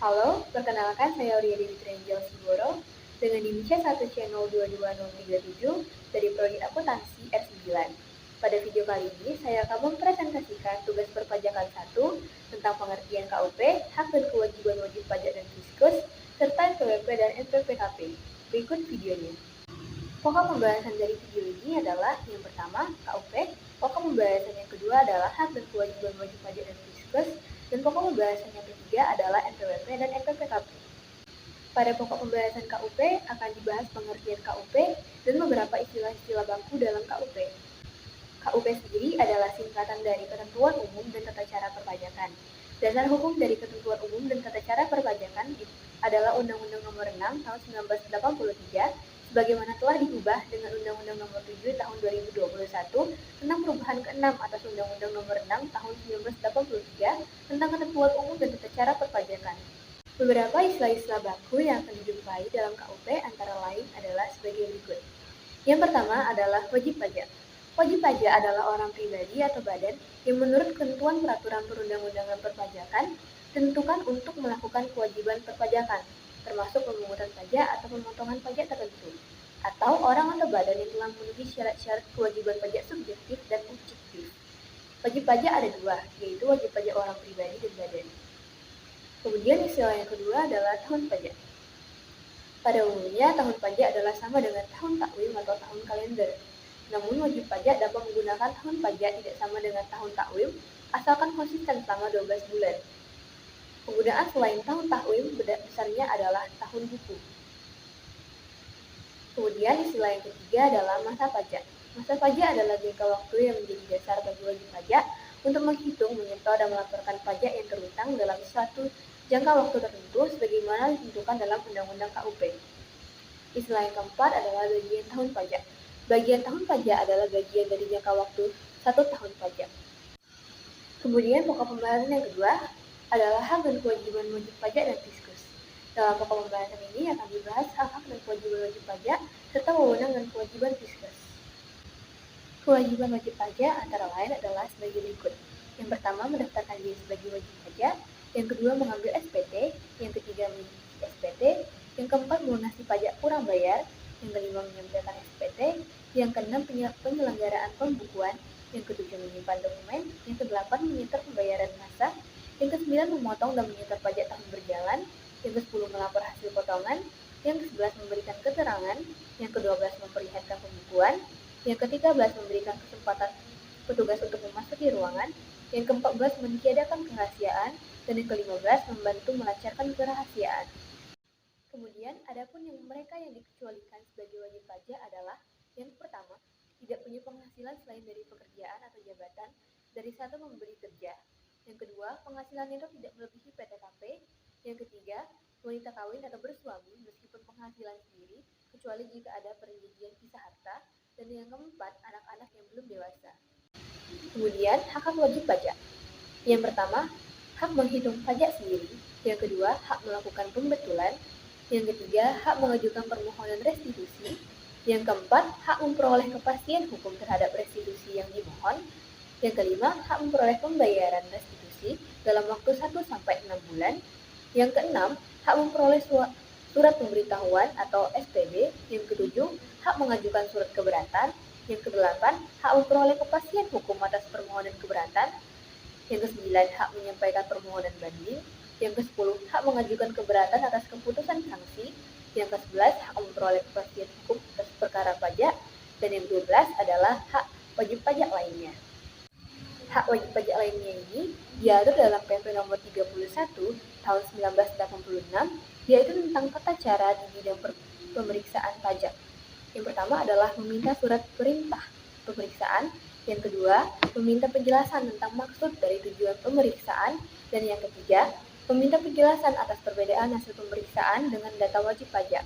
Halo, perkenalkan saya Aulia Dewi Trenjel Siboro dengan NIM C1C022037 dari Prodi Akuntansi R9. Pada video kali ini, saya akan mempresentasikan tugas perpajakan 1 tentang pengertian KUP, hak dan kewajiban wajib pajak dan fiskus, serta NPWP dan NPPKP. Berikut videonya. Pokok pembahasan dari video ini adalah yang pertama, KUP, pokok pembahasan yang kedua adalah hak dan kewajiban wajib pajak dan fiskus, dan pokok pembahasan yang ketiga adalah NPWP dan NPPKP. Pada pokok pembahasan KUP akan dibahas pengertian KUP dan beberapa istilah-istilah baku dalam KUP. KUP sendiri adalah singkatan dari Ketentuan Umum dan Tata Cara Perpajakan. Dasar hukum dari Ketentuan Umum dan Tata Cara Perpajakan adalah Undang-Undang Nomor 6 Tahun 1983 sebagaimana telah diubah dengan Undang-Undang Nomor 7 Tahun 2021 tentang perubahan ke-6 atas Undang-Undang Nomor 6 Tahun 1983 tentang Ketentuan Umum dan Tata Cara Perpajakan. Beberapa istilah-istilah baku yang akan dijumpai dalam KUP antara lain adalah sebagai berikut. Yang pertama adalah wajib pajak. Wajib pajak adalah orang pribadi atau badan yang menurut ketentuan peraturan perundang-undangan perpajakan ditentukan untuk melakukan kewajiban perpajakan, termasuk pemungutan pajak atau pemotongan pajak tertentu, atau orang atau badan yang telah memenuhi syarat-syarat kewajiban pajak subjektif dan objektif. Wajib pajak ada dua, yaitu wajib pajak orang pribadi dan badan. Kemudian istilah yang kedua adalah tahun pajak. Pada umumnya, tahun pajak adalah sama dengan tahun takwim atau tahun kalender. Namun, wajib pajak dapat menggunakan tahun pajak tidak sama dengan tahun takwim, asalkan konsisten selama 12 bulan. Penggunaan selain tahun takwim besarnya adalah tahun buku. Kemudian istilah yang ketiga adalah masa pajak. Masa pajak adalah jangka waktu yang menjadi dasar bagi wajib pajak untuk menghitung, menyetor, dan melaporkan pajak yang terutang dalam suatu jangka waktu tertentu sebagaimana ditentukan dalam Undang-Undang KUP. Istilah yang keempat adalah bagian tahun pajak. Bagian tahun pajak adalah bagian dari jangka waktu 1 tahun pajak. Kemudian pokok pembahasan yang kedua adalah hak dan kewajiban wajib pajak dan fiskus. Dalam pokok pembahasan ini akan dibahas hak-hak dan kewajiban wajib pajak serta wewenang dan kewajiban fiskus. Kewajiban wajib pajak antara lain adalah sebagai berikut. Yang pertama, mendaftarkan diri sebagai wajib pajak. Yang kedua, mengambil SPT. Yang ketiga, mengisi SPT. Yang keempat, melunasi pajak kurang bayar. Yang kelima, menyampaikan SPT. Yang keenam, penyelenggaraan pembukuan. Yang ketujuh, menyimpan dokumen. Yang kedelapan, menyetor pembayaran masa. Yang ke-9, memotong dan menyetor pajak tahun berjalan. Yang ke-10, melapor hasil potongan. Yang ke-11, memberikan keterangan. Yang ke-12, memperlihatkan pembukuan. Yang ke-13, memberikan kesempatan petugas untuk memasuki ruangan. Yang ke-14, meniadakan kerahasiaan. Dan yang ke-15, membantu melancarkan kerahasiaan. Kemudian, adapun mereka yang dikecualikan sebagai wajib pajak adalah yang pertama, tidak punya penghasilan selain dari pekerjaan atau jabatan dari satu pemberi kerja. Yang kedua, penghasilan itu tidak melebihi PTKP. Yang ketiga, wanita kawin atau bersuami meskipun penghasilan sendiri, kecuali jika ada perjanjian pisah harta. Dan yang keempat, anak-anak yang belum dewasa. Kemudian, hak wajib pajak. Yang pertama, hak menghitung pajak sendiri. Yang kedua, hak melakukan pembetulan. Yang ketiga, hak mengajukan permohonan restitusi. Yang keempat, hak memperoleh kepastian hukum terhadap restitusi yang dimohon. Yang kelima, hak memperoleh pembayaran restitusi dalam waktu 1-6 bulan. Yang keenam, hak memperoleh surat pemberitahuan atau SPB. Yang ketujuh, hak mengajukan surat keberatan. Yang kedelapan, hak memperoleh kepastian hukum atas permohonan keberatan. Yang ke-9, hak menyampaikan permohonan banding. Yang ke-10, hak mengajukan keberatan atas keputusan sanksi. Yang ke-11, hak memperoleh kepastian hukum atas perkara pajak. Dan yang ke-12 adalah hak wajib pajak lainnya. Hak wajib pajak lainnya ini diatur dalam PP Nomor 31 Tahun 1986, yaitu tentang tata cara di bidang pemeriksaan pajak. Yang pertama adalah meminta surat perintah pemeriksaan. Yang kedua, meminta penjelasan tentang maksud dari tujuan pemeriksaan. Dan yang ketiga, meminta penjelasan atas perbedaan hasil pemeriksaan dengan data wajib pajak.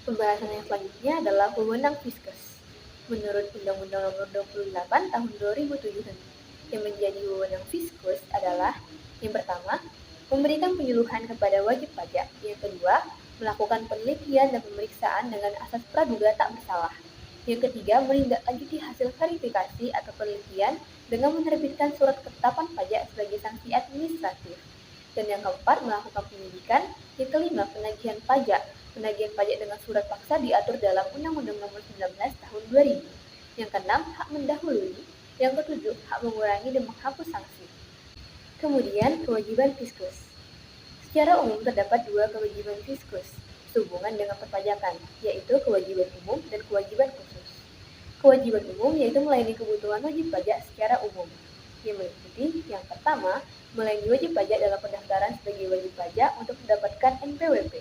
Pembahasan yang selanjutnya adalah wewenang fiskus. Menurut Undang-Undang Nomor 28 Tahun 2007 yang menjadi wewenang fiskus adalah yang pertama, memberikan penyuluhan kepada wajib pajak. Yang kedua, melakukan penelitian dan pemeriksaan dengan asas praduga tak bersalah. Yang ketiga, menindaklanjuti hasil verifikasi atau penelitian dengan menerbitkan surat ketetapan pajak sebagai sanksi administratif. Dan yang keempat, melakukan penyidikan. Yang kelima, penagihan pajak. Penagihan pajak dengan surat paksa diatur dalam Undang-Undang Nomor 19 Tahun 2000. Yang keenam, hak mendahului. Yang ketujuh, hak mengurangi dan menghapus sanksi. Kemudian, kewajiban fiskus. Secara umum terdapat dua kewajiban fiskus sehubungan dengan perpajakan, yaitu kewajiban umum dan kewajiban khusus. Kewajiban umum yaitu melayani kebutuhan wajib pajak secara umum, yang meliputi yang pertama, melayani wajib pajak dalam pendaftaran sebagai wajib pajak untuk mendapatkan NPWP.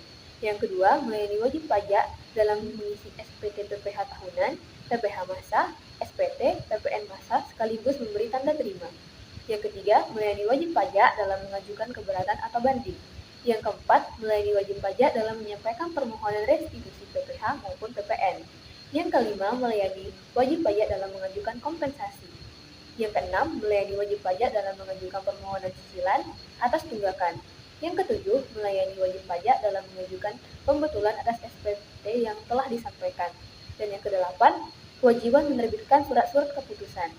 Yang kedua, melayani wajib pajak dalam mengisi SPT PPh tahunan, PPh masa, SPT, PPN masa sekaligus memberi tanda terima. Yang ketiga, melayani wajib pajak dalam mengajukan keberatan atau banding. Yang keempat, melayani wajib pajak dalam menyampaikan permohonan restitusi PPh maupun PPN. Yang kelima, melayani wajib pajak dalam mengajukan kompensasi. Yang keenam, melayani wajib pajak dalam mengajukan permohonan cicilan atas tunggakan. Yang ketujuh, melayani wajib pajak dalam mengajukan pembetulan atas SPT yang telah disampaikan. Dan yang kedelapan, kewajiban menerbitkan surat-surat keputusan.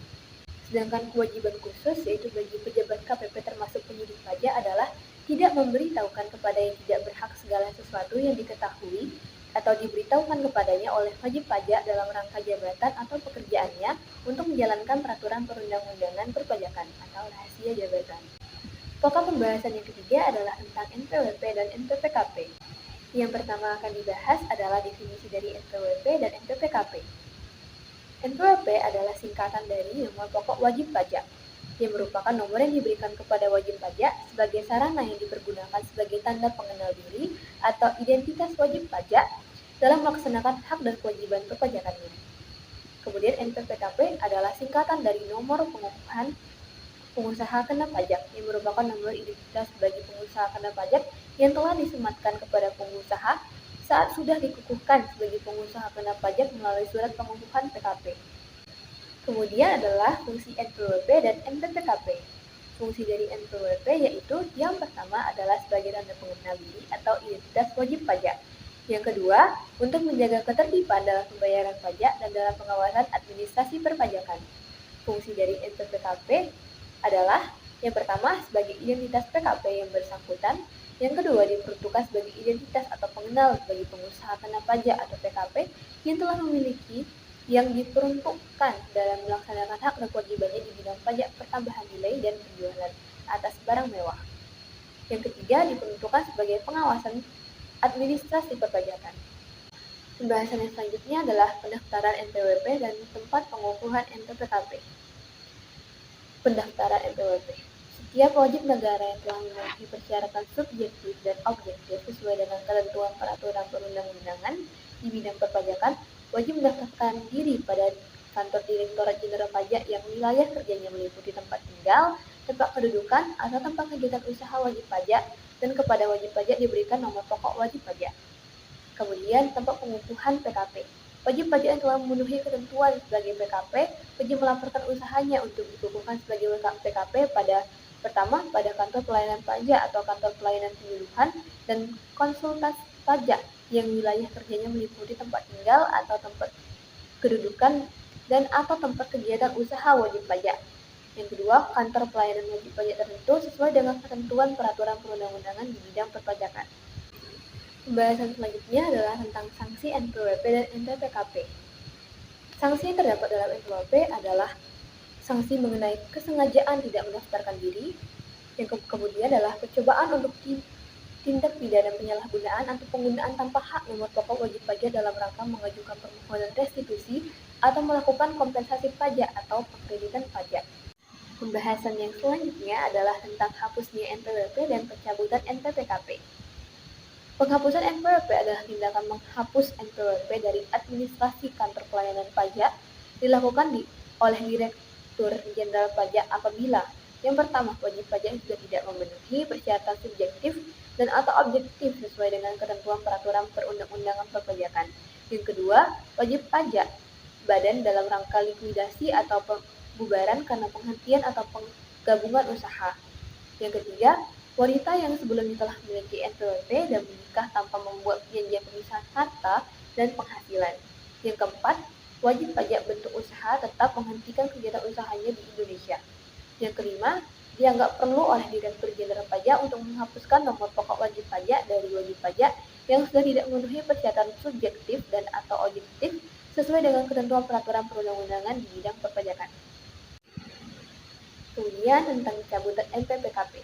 Sedangkan kewajiban khusus yaitu bagi pejabat KPP termasuk penyidik pajak adalah tidak memberitahukan kepada yang tidak berhak segala sesuatu yang diketahui atau diberitahukan kepadanya oleh wajib pajak dalam rangka jabatan atau pekerjaannya untuk menjalankan peraturan perundang-undangan perpajakan atau rahasia jabatan. Pokok pembahasan yang ketiga adalah tentang NPWP dan NPPKP. Yang pertama akan dibahas adalah definisi dari NPWP dan NPPKP. NPWP adalah singkatan dari nomor pokok wajib pajak, yang merupakan nomor yang diberikan kepada wajib pajak sebagai sarana yang dipergunakan sebagai tanda pengenal diri atau identitas wajib pajak dalam melaksanakan hak dan kewajiban perpajakannya. Kemudian NPPKP adalah singkatan dari nomor pengukuhan pengusaha kena pajak, yang merupakan nomor identitas bagi pengusaha kena pajak yang telah disematkan kepada pengusaha saat sudah dikukuhkan sebagai pengusaha kena pajak melalui surat pengukuhan PKP. Kemudian adalah fungsi NPWP dan NPPKP. Fungsi dari NPWP yaitu yang pertama adalah sebagai tanda pengenal diri atau identitas wajib pajak. Yang kedua, untuk menjaga ketertiban dalam pembayaran pajak dan dalam pengawasan administrasi perpajakan. Fungsi dari NPPKP adalah yang pertama sebagai identitas PKP yang bersangkutan. Yang kedua, diperuntukkan sebagai identitas atau pengenal bagi pengusaha kena pajak atau PKP yang telah memiliki yang diperuntukkan dalam melaksanakan hak dan kewajibannya di bidang pajak pertambahan nilai dan penjualan atas barang mewah. Yang ketiga, diperuntukkan sebagai pengawasan administrasi perpajakan. Pembahasan yang selanjutnya adalah pendaftaran NPWP dan tempat pengukuhan NPPKP. Pendaftaran NPWP. Setiap wajib negara yang telah memenuhi persyaratan subjektif dan objektif sesuai dengan ketentuan peraturan perundang-undangan di bidang perpajakan wajib mendaftarkan diri pada kantor Direktorat Jenderal Pajak yang wilayah kerjanya meliputi tempat tinggal, tempat kedudukan, atau tempat kegiatan usaha wajib pajak, dan kepada wajib pajak diberikan nomor pokok wajib pajak. Kemudian, tempat pengukuhan PKP. Wajib pajak yang telah memenuhi ketentuan sebagai PKP wajib melaporkan usahanya untuk dikukuhkan sebagai PKP pertama pada kantor pelayanan pajak atau kantor pelayanan penyuluhan dan konsultas pajak yang wilayah kerjanya meliputi tempat tinggal atau tempat kedudukan dan atau tempat kegiatan usaha wajib pajak. Yang kedua, kantor pelayanan wajib pajak tertentu sesuai dengan ketentuan peraturan perundang-undangan di bidang perpajakan. Pembahasan selanjutnya adalah tentang sanksi NPWP dan NPPKP. Sanksi yang terdapat dalam NPWP adalah sanksi mengenai kesengajaan tidak mendaftarkan diri, yang kemudian adalah percobaan untuk tindak pidana penyalahgunaan atau penggunaan tanpa hak nomor pokok wajib pajak dalam rangka mengajukan permohonan restitusi atau melakukan kompensasi pajak atau pengkreditan pajak. Pembahasan yang selanjutnya adalah tentang hapusnya NPWP dan pencabutan NPPKP. Penghapusan NPWP adalah tindakan menghapus NPWP dari administrasi kantor pelayanan pajak dilakukan oleh Direktur Jenderal Pajak apabila yang pertama, wajib pajak sudah tidak memenuhi persyaratan subjektif dan atau objektif sesuai dengan ketentuan peraturan perundang-undangan perpajakan. Yang kedua, wajib pajak badan dalam rangka likuidasi atau pembubaran karena penghentian atau penggabungan usaha. Yang ketiga, wanita yang sebelumnya telah memiliki NPWP dan menikah tanpa membuat perjanjian pemisahan harta dan penghasilan. Yang keempat, wajib pajak bentuk usaha tetap menghentikan kegiatan usahanya di Indonesia. Yang kelima, dianggap perlu oleh Direktur Jenderal Pajak untuk menghapuskan nomor pokok wajib pajak dari wajib pajak yang sudah tidak memenuhi persyaratan subjektif dan atau objektif sesuai dengan ketentuan peraturan perundang-undangan di bidang perpajakan. Kemudian tentang cabutan NPWP.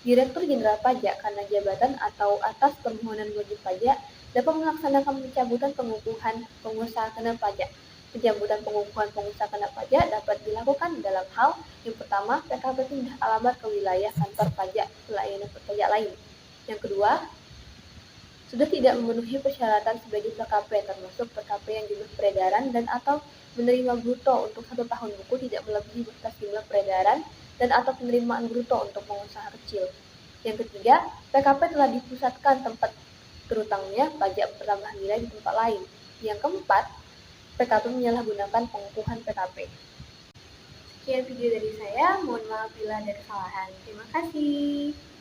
Direktur Jenderal Pajak karena jabatan atau atas permohonan wajib pajak dapat melaksanakan pencabutan pengukuhan pengusaha kena pajak. Pencabutan pengukuhan pengusaha kena pajak dapat dilakukan dalam hal yang pertama, PKP pindah alamat ke wilayah kantor pajak pelayanan pajak lain. Yang kedua, sudah tidak memenuhi persyaratan sebagai PKP termasuk PKP yang jumlah peredaran dan atau menerima bruto untuk 1 tahun buku tidak melebihi batas jumlah peredaran dan atau penerimaan bruto untuk pengusaha kecil. Yang ketiga, PKP telah dipusatkan tempat terutangnya pajak bertambah nilai di tempat lain. Yang keempat, PKP menyalahgunakan pengukuhan PKP. Sekian video dari saya, mohon maaf bila ada kesalahan. Terima kasih.